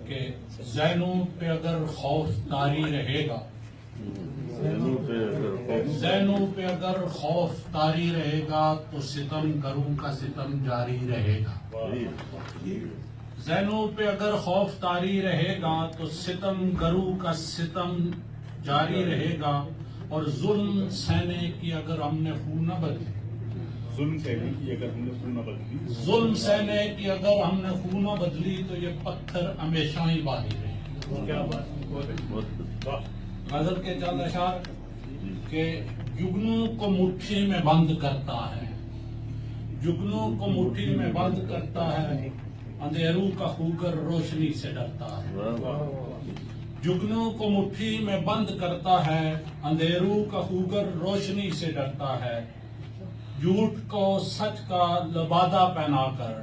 کہ ذہنوں پہ اگر خوف طاری رہے گا، ذہنوں پہ اگر خوف طاری رہے گا تو ستم گروں کا ستم جاری رہے گا۔ ذہنوں پہ اگر خوف طاری رہے گا تو ستم گروں کا ستم جاری رہے گا، اور ظلم سہنے کی اگر ہم نے خون نہ بدلی، ظلم سہنے کی اگر ہم نے خون نہ بدلی، ظلم سہنے کی اگر ہم نے خون نہ بدلی تو یہ پتھر ہمیشہ ہی باقی رہے گا۔ کیا بات، غزل کے چند اشعار کہ جگنوں کو مٹھی میں بند کرتا ہے، جگنوں کو مٹھی میں بند کرتا ہے، اندھیروں کا خوگر روشنی سے ڈرتا ہے۔ جگنوں کو مٹھی میں بند کرتا ہے، اندھیروں کا خوگر روشنی سے ڈرتا ہے، جھوٹ کو سچ کا لبادہ پہنا کر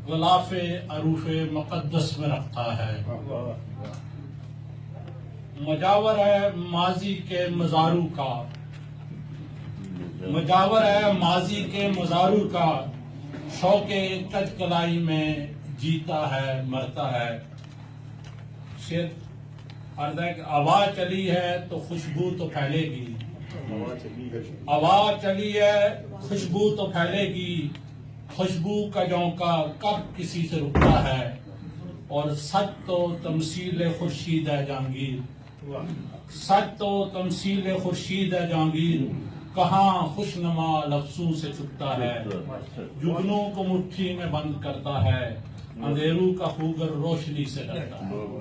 غلاف عروف مقدس میں رکھتا ہے۔ مجاور ہے ماضی کے مزاروں کا، مجاور ہے ماضی کے مزاروں کا، شوق کج کلائی میں جیتا ہے مرتا ہے۔ شیر عرض ہے کہ ہوا چلی ہے تو خوشبو تو پھیلے گی، ہوا چلی ہے خوشبو تو پھیلے گی، خوشبو کا جھونکا کب کسی سے رکتا ہے، اور سچ تو تمثیل خورشید ہے جہانگیر، سچ تو تمثیل خورشید ہے جہانگیر، کہاں خوشنما لفظوں سے چھپتا ہے، جگنوں کو مٹھی میں بند کرتا ہے، اندھیروں کا خوگر روشنی سے ڈرتا ہے۔